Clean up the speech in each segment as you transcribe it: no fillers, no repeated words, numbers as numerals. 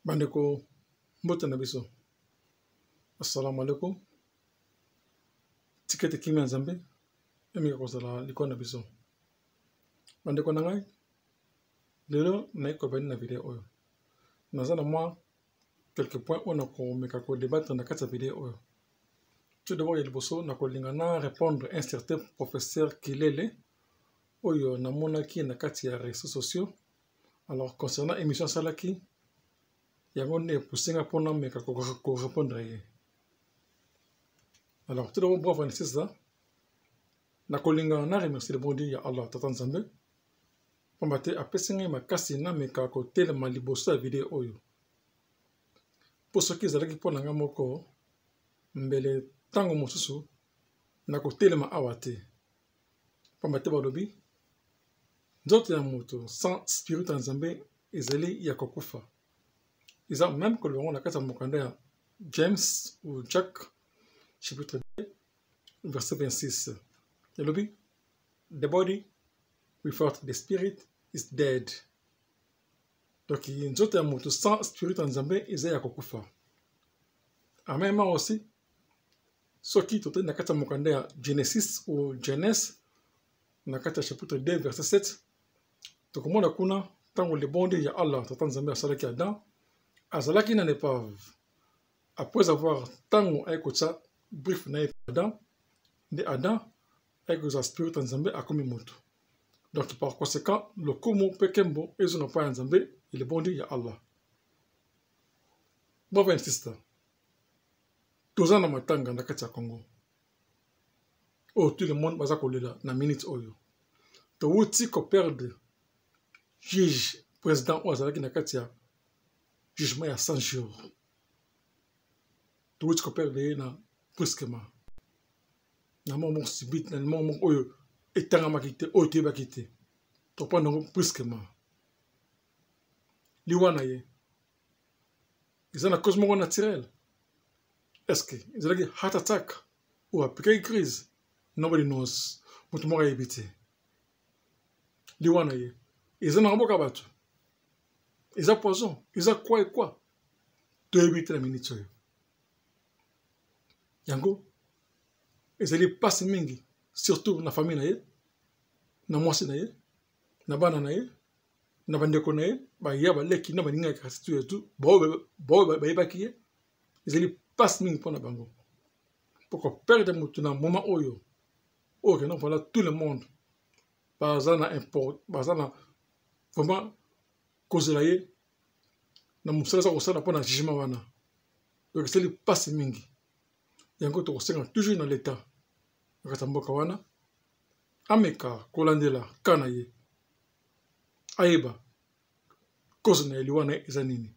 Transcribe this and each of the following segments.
Bandeko mbote na biso. Assalamu alaikum. Tikete kimi nzambe emika kozala likona na biso. Bandeko na ngai lelo na ekobani na video oyo. Naza na mwa quelques points on a komeka ko débattre na kati ya video oyo. Tout d'abord ya liboso na kolinga na répondre un certain professeur Kilele oyo namonaki na kati ya réseaux sociaux. Alors concernant émission salaki yango ne poussinga pona meka ko répondre ye. Alors tout d'abord bravo c'est ça. Na kolinga na remercier le bon Dieu ya Allah tata nzambe. Pambate apesinga makasi na meka ko telema liboso ya video oyo. Pour ceux qui zalaki pona nga moko mbele tango mosusu na ko telema awate. Pambate balobi nzoto ya moto sans spirit nzambe ezali ya kokufa. Ils ont même que le rond la carte à James ou Jack, chapitre 2, verset 26. Le lobby, the body without the spirit is dead. Donc, il y a une autre moto sans spirit en Zambé, ils ont yakokufa. En même temps aussi, ce qui est na carte à Genesis ou Genèse, na carte chapitre 2, verset 7. Donc, moi, la kuna, tant que le bon Dieu, il y a Allah, tata Zambé, à salaki Adam. Azalaki na épave. Après avoir tant écouté brief na Adam, de Adam avec sa spirit en Zambé a commis moto. Donc par conséquent, le komo pekembo et son pas en Zambé, il est bon Dieu ya Allah. Bon insiste. Tozana matanga na kati ya Congo. Oh tout le monde baza kolela na minute oyo. To wuti ko perdre juge président o azalaki na kati ya jugement il y a 100 jours. Tout ce qu'on perd na brusquement. Na moment subit, na moment oyo etanga makite, oyo te bakite. To prendre brusquement. Liwana ye. Ils ont la cause moko naturelle. Est-ce que ils ont une heart attack ou a piqué crise? Nobody knows. Mutu moko ebite. Liwana ye. Ils ont un boka batu. Ils ont poison. Ils ont quoi et quoi? De éviter la minute. Yango, ils allaient passer mingi, surtout dans la famille naye, na mwasi naye, na bana naye, na bandeko naye, ba yaba leki na baninga kasi et tout, ba yebaki, ils allaient passer mingi pour na bango. Pour perdre mutu na moment oyo, oyo non voilà tout le monde, bazana import, bazana vraiment cause la ye na musala sa kosala pona jugement wana. Donc c'est le passe mingi. Yango to kosenga toujours dans l'état. Kata mboka wana ameka kolandela kana ye. Ayeba cause na eliwana eza nini.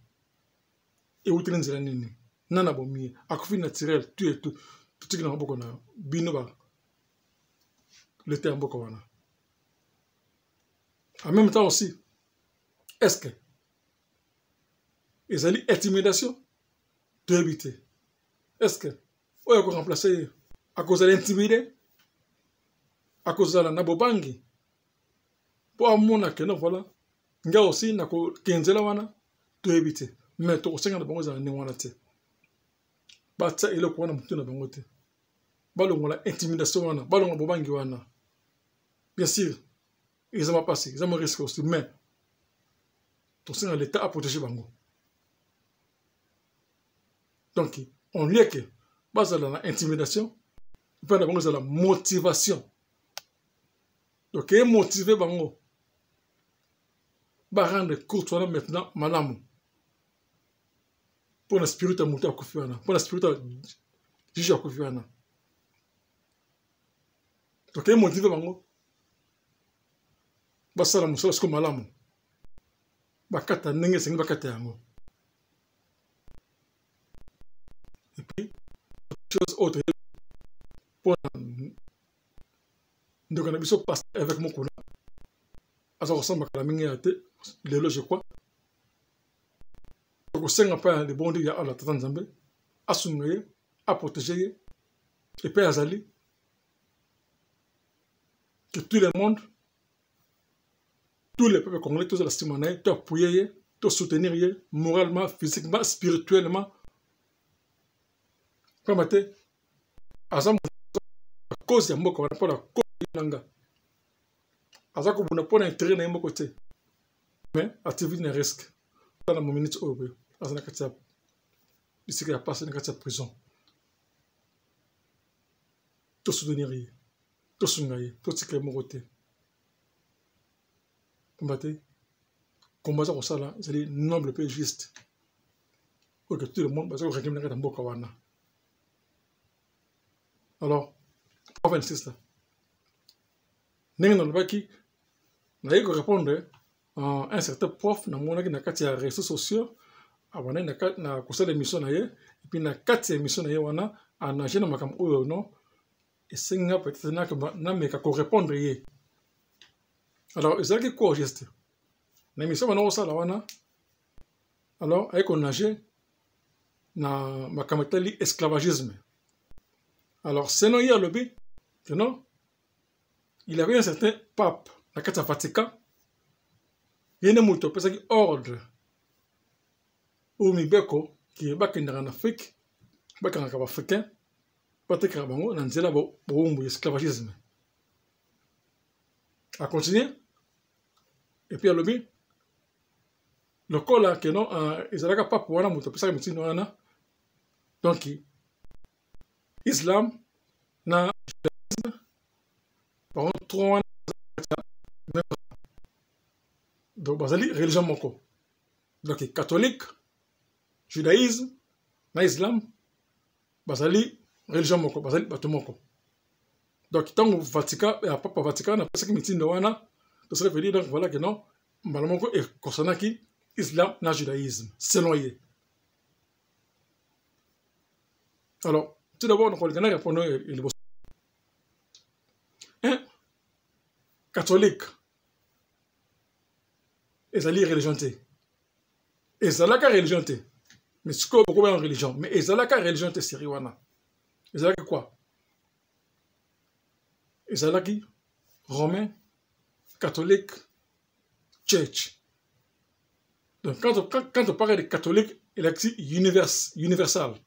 E utile nzela nini. Nana bomi akufi naturel tout et tout. Tout na mboka na bino ba l'état mboka wana. En même temps aussi, est-ce que ils allaient intimidation de éviter? Est-ce que on a remplacé à cause de l'intimider, à cause de la nabobangi pour amona que non voilà nga aussi na ko kenzela wana de éviter mais to senga na bango za ni wana te batsa ile ko na mutu na bango te balongola intimidation wana balongola bobangi wana bien sûr ils ont passé ils ont risqué aussi mais to senga l'état a protégé bango. Donc, on lit que, base dans l'intimidation, il la motivation. Donc, il motivé bango, va rendre courtois maintenant malamu. Pour la spirit à monter à Kofiana, pour la spirit à juger à Kofiana. Donc, il motivé bango, va ça la moussala comme malamu. Va kata nenge sengi va kata yango. Et puis, chose autre, pour nous avons passé avec mon couleur. Ça ressemble à la mienne, les loges, je crois. Donc, c'est un peu de bon Dieu à la Tanzambé, à soumettre, à protéger, et puis à Zali, que tout le monde, tous les peuples congolais, tous les Simonais, tous appuyer, to soutenir moralement, physiquement, spirituellement. Comme tu as cause ya mboka wana pona cause nanga. Aza ko buna pona intérêt na mboka te. Mais activité na risque. Dans la minute obe, aza na katia. Ici qu'il a passé na katia prison. To soutenir to sungaye, to tikre moko te. Combattre. Combat ça comme ça là, c'est noble et juste. Pour que tout le monde va réclamer dans mboka wana. Alors, 26 là. N'est-ce pas qui n'a eu que répondre à un certain prof dans mon réseaux sociaux, avant na kusa l'émission na ye, et puis na kati émission na ye wana, a nagé na makam oyo non, et c'est nga peut-être na que na me ka ko répondre ye. Alors, c'est qui quoi geste. Na émission wana osa la wana. Alors, avec on nagé na makamatali esclavagisme. Alors, c'est non hier le but, que non, il avait un certain pape, la carte Vatican, il y a un mouton, parce qu'il ordre, ou Mibeko, qui est back en Afrique, back en Africain, pas de carabango, dans le labo, pour esclavagisme. À continuer, et puis à l'objet, le col là, que non, ils ont pas pour un mouton, parce qu'il y a donc, Islam, na par contre, trois donc, basali religion moko. Donc, catholique, judaïsme, na islam, basali religion moko, basali bato moko. Donc, tant que Vatican, et à Papa Vatican, on a fait ce qui m'est dit, ça veut dire donc voilà que non, Malamoko est concernant qui islam na judaïsme, selon lui. Alors, tout d'abord, on va répondre un catholique, et ça lit religion. Et ça la religion. Mais ce qu'on peut en religion, mais et ça la religion, c'est Riwana. Et ça la quoi? Et ça la qui? Romain, catholique, church. Donc, quand on parle de catholique, il est universal.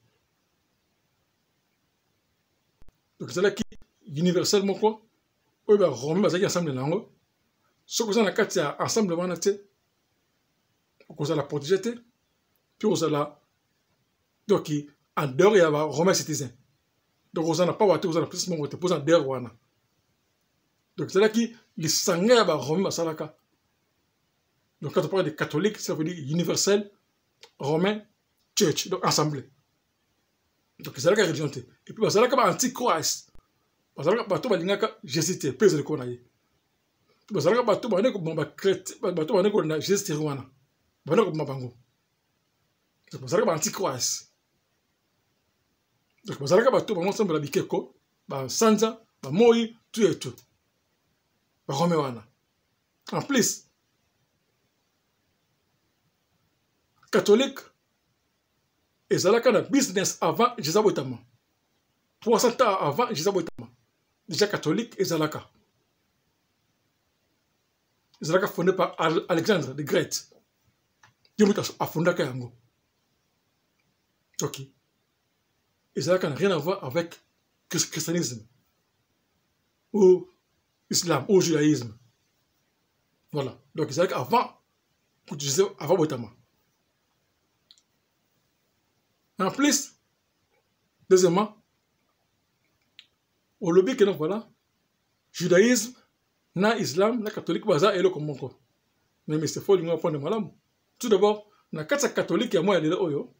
Donc, c'est là qui universellement quoi? Oui, ben, Romain, c'est ensemble de langue. Ce que ça a ensemble de langue, on a la protéger, puis on a la. Donc, en dehors, il y a Romain citizen. Donc, on n'a pas voté, on a plus mon côté, pour en dehors. Donc, c'est là qui, les sanguins, Romain, Salaka. Donc, quand on parle de catholique, ça veut dire universel, Romain, church, donc ensemble. Donc, c'est là que la religion. Et puis, c'est là que l'antichrist. Parce que bato balingaka Jésus te pèse le konaye. Parce que bato baneko bomba chrétien, bato baneko na Jésus te wana. Baneko mabango. C'est pour ça que antichrist. Donc parce que bato bango semble la bikeko, ba sanza, ba moi tout et tout. Ba rome wana. En plus catholique et ça là quand business avant Jésus Botama. 300 ans avant Jésus Botama. Déjà catholique et Zalaka. Zalaka fondé par Alexandre the Great. Dieu a fondé Kayango. Ok. Et Zalaka n'a rien à voir avec le christianisme. Ou islam, ou judaïsme. Voilà. Donc Zalaka avant Botama. En plus, deuxièmement, au lobby que donc voilà, judaïsme, na islam, na catholique, baza et le comme encore. Mais c'est faux, il y a un point de malam. Tout d'abord, na quatre catholique, il y a moi, il y a oyo.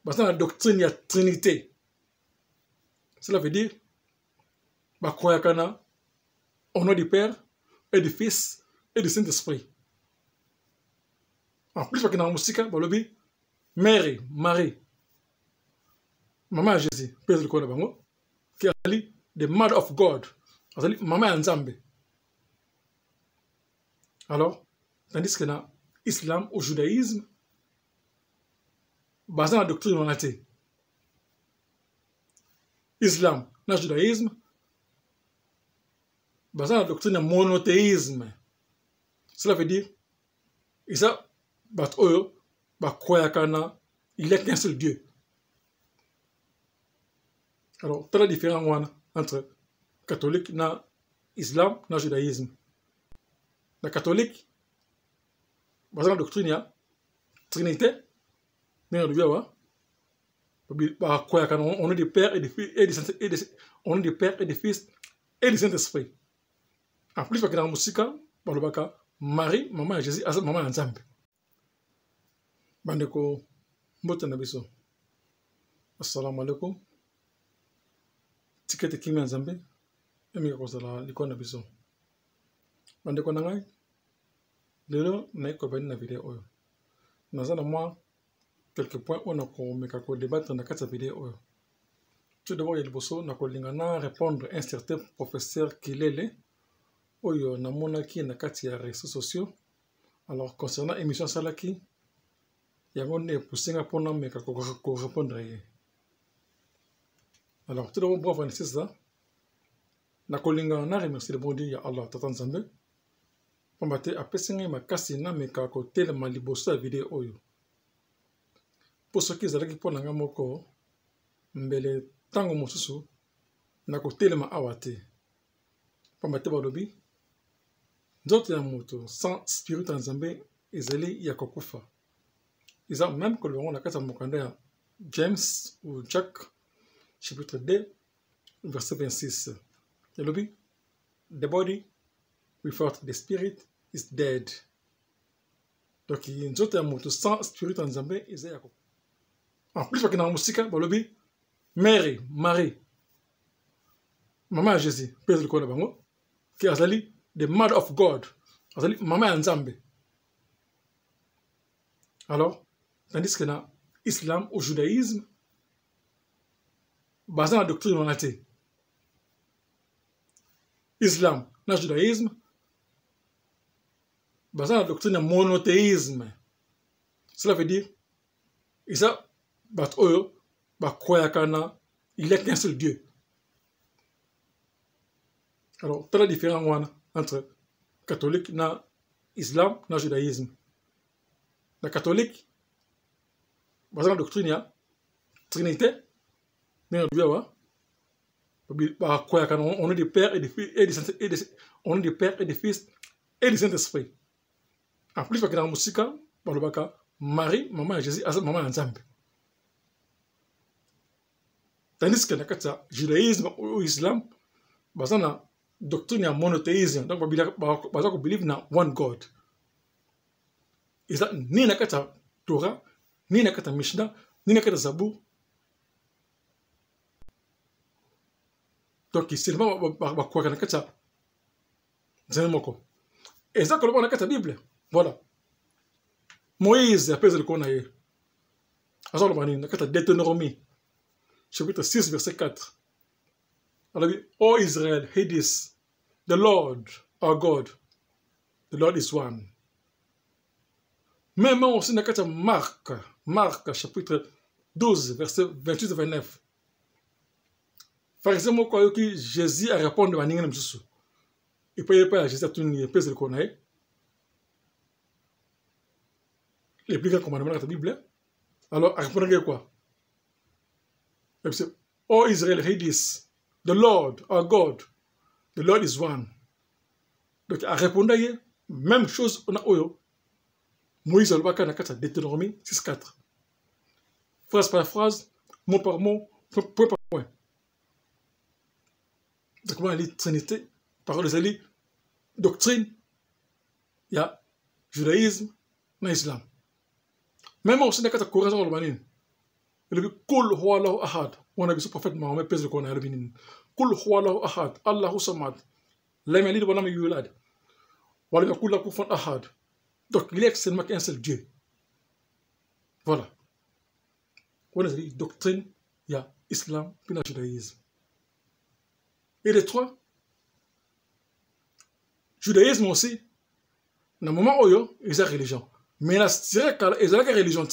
Baza la doctrine, il y a trinité. Cela veut dire, bah croyez kana, au nom du Père et du Fils et du Saint-Esprit. En plus, parce que dans la musique, bah lobby, Mary, Marie. Maman Jésus, pèse le corps de Bango, qui a dit the Mother of God, a dit Maman Nzambe. Alors, tandis que dans l'islam ou judaïsme, basé dans la doctrine on a été. Islam, dans le judaïsme, basé dans la doctrine monothéisme. Cela veut dire Et ça, il n'y a qu'un seul Dieu. Alors, tu as la différence entre catholique, islam, judaïsme. La catholique, dans la doctrine, il y a Trinité, mais on est des pères et des fils, on est des pères et des fils et des Saint-Esprit. En plus, dans la musique, Marie, maman Jésus, maman Nzambe. Bandeko, mbote na biso. Assalamu alaikum. Tikete kimi Nzambe, emi kozala likona biso. Bandeko na ngai, lelo na ekobani na video oyo. Naza na mwa quelques points on a komeka ko débattre na kati ya video oyo. Tout d'abord, il y a na répondre à un certain professeur Kilele oyo na monaki na kati ya réseaux sociaux. Alors concernant émission salaki, il y a un poussing pour nous meka ko répondre. Alors tout d'abord, bravo c'est ça. Na kolinga na remercier le bon Dieu ya Allah Tata Nzambe. Pambate apesinga makasi na meka ko telema liboso ya video oyo. Pour ceux qui zalaki pour nanga moko mbele tango mosusu na ko telema awate. Pambate balobi nzoto ya moto sans spirit Nzambe ezali ya kokufa. Ils ont même que l'on a qu'à mokanda James ou Jack chapitre 2 verset 26. Et le but, the body without the spirit is dead. Donc il y a une autre moto sans spirit en Zambé ils ont en plus parce que dans la musique le but Mary Marie maman Jésus pèse le corps de bango qui a sali the mother of God a sali maman Nzambe. Alors tandis que dans l'islam ou judaïsme, basé sur la doctrine monothéiste. Islam, dans le judaïsme, basé sur la doctrine monothéisme. Cela veut dire, il y a qu'un seul Dieu. Alors, tu as la différence entre catholique, islam, et judaïsme. La catholique, basé sur la doctrine, il y a Trinité, mais on est des pères et des fils, on est des pères et des fils et des Saint-Esprit. En plus, dans la musique, Marie, maman Jésus, maman Nzambe. Tandis que dans le judaïsme ou l'islam, basé sur la doctrine monothéisme, donc basé sur la believe in one God. Ni dans la Torah, ni dans la Mishnah, ni dans la Zabour. Donc, c'est seulement quoi qu'on a fait ça. C'est moko. Et ça, quand on a fait la Bible, voilà. Moïse a pesé le qu'on a eu. Alors, on a fait Deutéronomie, chapitre 6, verset 4. Alors, O Israel, hear this. The Lord, our God, the Lord is one. Même aussi, on a fait Marc, chapitre 12, verset 28 et 29. Par exemple, quand Jésus a répondu à Ningen Moussou, il ne peut pas Jésus à tout le monde, le connaît. Les plus grands commandements de la Bible. Alors, il répondre à quoi? Oh Israel, hear this. The Lord, our God, the Lord is one. Donc, il répondre à même chose, on a Oyo. Moïse a le cas de Deutéronomie 6.4. Phrase par phrase, mot par mot, point par point. Donc, comment elle dit Trinité, parole de doctrine, il y a judaïsme, il y a islam. Même aussi, dans le cas de Coran, il y a Kul huwa Allahu ahad. On a vu ce prophète Mohammed, pèse le Coran, il y a Kul huwa Allahu ahad, Allahu samad. Lam yalid wa lam yulad. Wa lam yakul lahu kufuwan ahad. Donc, il y a seulement qu'un seul Dieu. Voilà. On a dit doctrine, il y a islam, puis il y a judaïsme. Et les trois, judaïsme aussi, dans le moment où il y a religion. Mais là, c'est la religion.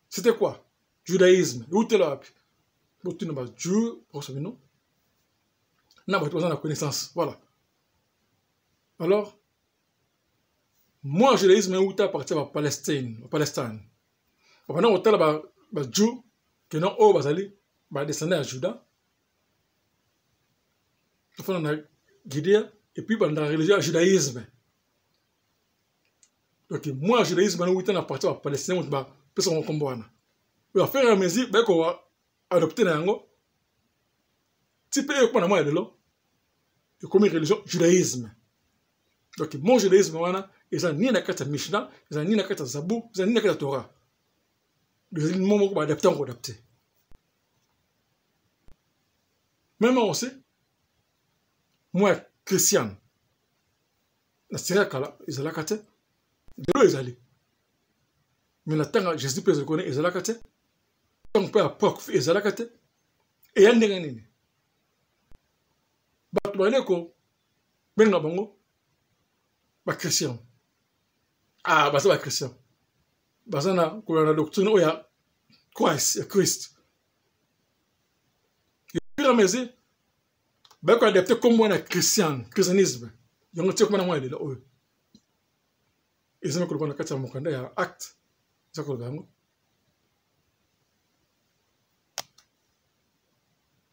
C'était quoi? Judaïsme. Où tu l'as? Où tu n'as pas Dieu, non? Non, tu as la connaissance. Voilà. Alors, moi judaïsme est à partir de Palestine. Pendant que les Juifs qui n'ont pas descendu à Juda, ils font la Guidée et puis dans la religion du judaïsme. Donc moi judaïsme est à partir de Palestine, on va faire un combat. On va faire un mesure, on va adopter un angle. Si tu peux pas moi de là, comme religion judaïsme. Donc mon judaïsme ils ont ni na kata Mishnah, ils ont ni na kata Zabur, ils ont ni na kata Torah. Les moments où on va adapter. Même aussi, moi chrétien, na sera kala, ils ont la kata, de l'eau ils allaient. Mais la temps Jésus peut se connaître, ils ont la kata. Tant que apôtre, ils ont la kata. Et il y a des gens. Batouane ko, ben na bango, ba chrétien. Ah, bah ça va chrétien. Bah ça na ko na doctrine oya Christ. Et puis la maison, bah ko adapté comme moi na christianisme. Yongo tiko na moi de là oyo. Et ça me ko na kati ya mokanda ya acte. Ça ko bango.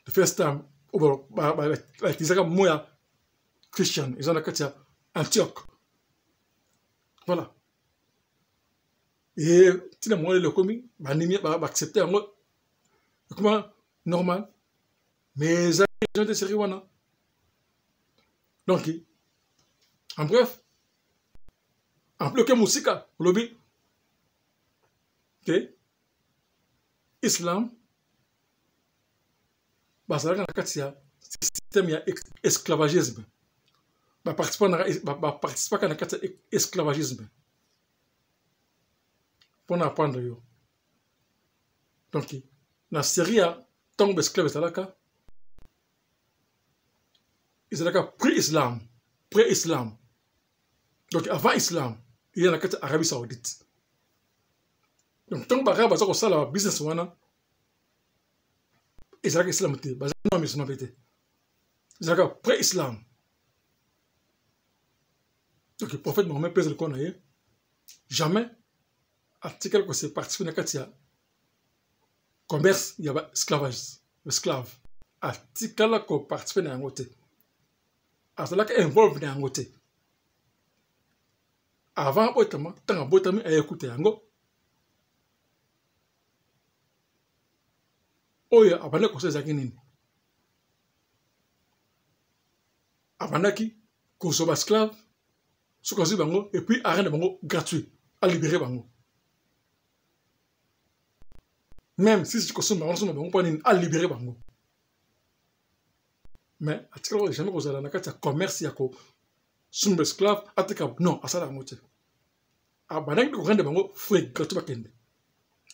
The first time over like ils ont moi Christian, ils ont la kati ya Antioche. Voilà. Et tu n'as moins le commis, accepter un mot. Comment normal. Mais les gens de série. Donc, en bref, en plus que musique, lobby, ok, islam, bah ça a un système esclavagisme. Bah participer à l'esclavagisme. Pour apprendre yo. Donc, la Syrie tombe esclave salaka. Isalaka pré-islam. Donc, avant islam, il y a la carte Arabie Saoudite. Donc, tant que Arabes ont ça la business wana, Isalaka islam te, bazan non mais son pété. Isalaka pré-islam. Donc, le prophète Mohammed pèse le connaît. Jamais article que c'est parti de la commerce, il y a esclave. Article que parti de la côté. Alors là, qu'il involve dans la côté. Avant, tant que a écouté yango. Oya, abana ko seza kinini. Abana ki ko so esclave, so ko bango et puis arrêter bango gratuit, à libérer bango. Même si tu consommes bango pas à libérer bango. Mais à titre jamais ko zala na kati commerce yako sumbe esclave atika non asala moté. Abana ko rendre bango free gratuit bakende.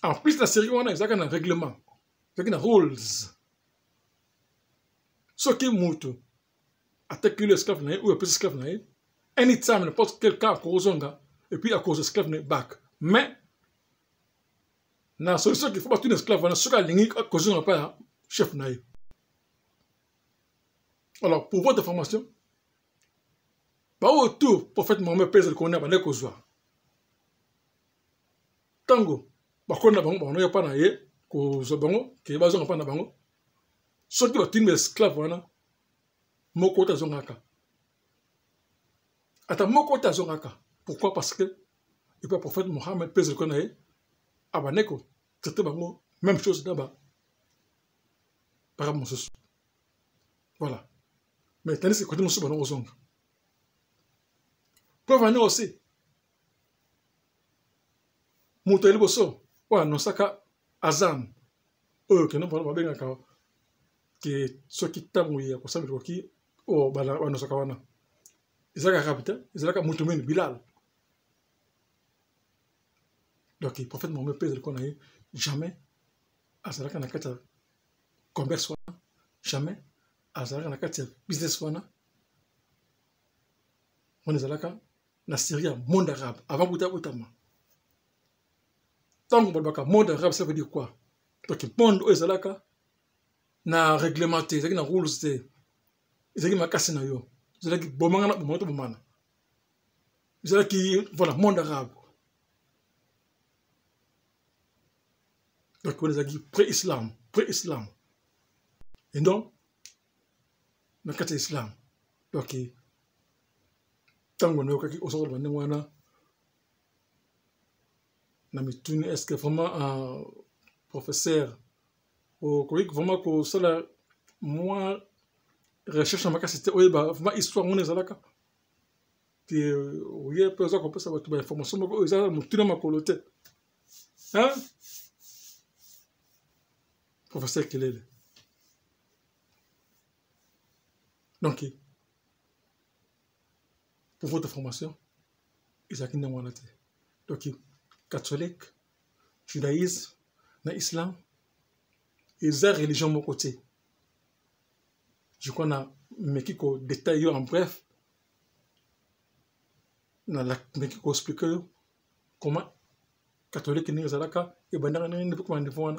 En plus la série on a exact un règlement. Il y a des rules. Ce qui est mouton, attaquer l'esclave ou le petit esclave, anytime, n'importe quel cas, à cause et puis à cause de l'esclave, back. Mais, la solution qu'il faut battre un esclave, c'est à cause de pas chef. Alors, pour votre information, pas autour, prophète Mohamed pèse le connaît, pas cause. Tango, pas qu'on a pas naïe. Ko bango ke bazo ngapa na bango soki batini esclave wana moko ta zongaka ata moko ta zongaka pourquoi parce que le prophète Mohammed pèse le connaît abaneko traité bango même chose là-bas par rapport à voilà mais tandis que côté musu bango zonga pour venir aussi muto eliboso wa no saka azan que non parle pas bien que ceux qui t'aiment oui à ça mais qui oh bala wana sakawana izaka rapita izaka mutumen Bilal donc le prophète Mohammed pèse le connaît jamais azalaka na kata commerce wana jamais azalaka na kata business wana on ezalaka na Syrie monde arabe avant butama. Tant que le monde arabe, ça veut dire quoi? Donc, le monde où ezalaka na réglementé, c'est na rules, c'est na casse na yo, c'est bomanga na bomoto bomana. c'est qui, voilà, monde arabe. Donc, on a dit pré-islam. Et donc, dans le islam. Donc, tant qu'on a dit, est-ce que vraiment un professeur, ou vraiment que cela, moi, recherche en c'était vraiment histoire, on est là. Et oui, peu ça qu'on peut savoir toute l'information, mais ils ont tout dans ma coloté. Hein? Professeur Kelele. Donc, pour votre formation, ils ont qui n'ont pas. Donc, catholique, judaïsme, islam, ils ont religion de mon côté. Je crois qu'on a qui détaillé en bref, mais qui explique comment catholique n'est pas là, et ben dans les comment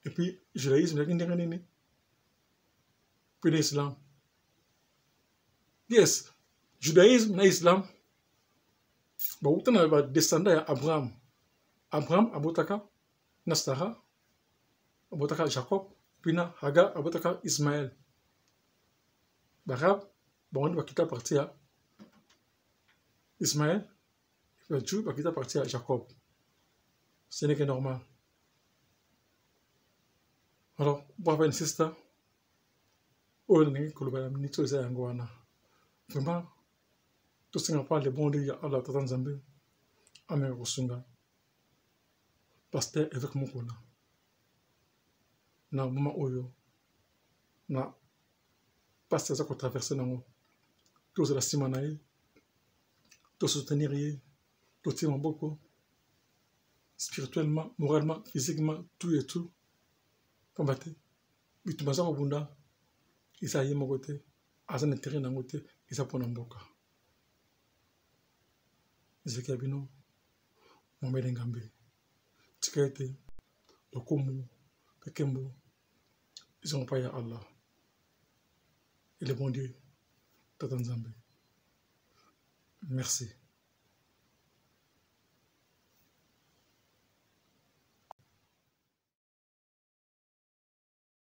et puis judaïsme n'est pas puis l'islam. Yes, judaïsme et islam, bon, on a descendant Abraham. Abraham, Abotaka, Nastara, Abotaka Jacob, puis na Hagar, Abotaka Ismaël. Barab, bon, on va quitter partir à Ismaël, et puis Dieu va quitter partir à Jacob. Ce n'est que normal. Alors, pour avoir une sister, on a dit que le tout est angouana. Vraiment, tout ce qu'on parle de bon Dieu, Allah Tatan Zambé, Amen Rosunga, pasteur avec mon kona. Na moment oyo, na pasteur ça qu'on traverse nango, tout la simanaï, tout soutenir tout tirer beaucoup, spirituellement, moralement, physiquement, tout et tout, combattre. Mais tout ça au bunda, il s'agit mon côté, à son intérêt d'un côté, il s'apprend en boca. Zekabino, mon mélengambe, Tikaete, le Komu, le Kembo, ils ont pas à Allah. Et le bon Dieu, Tatan Zambé. Merci.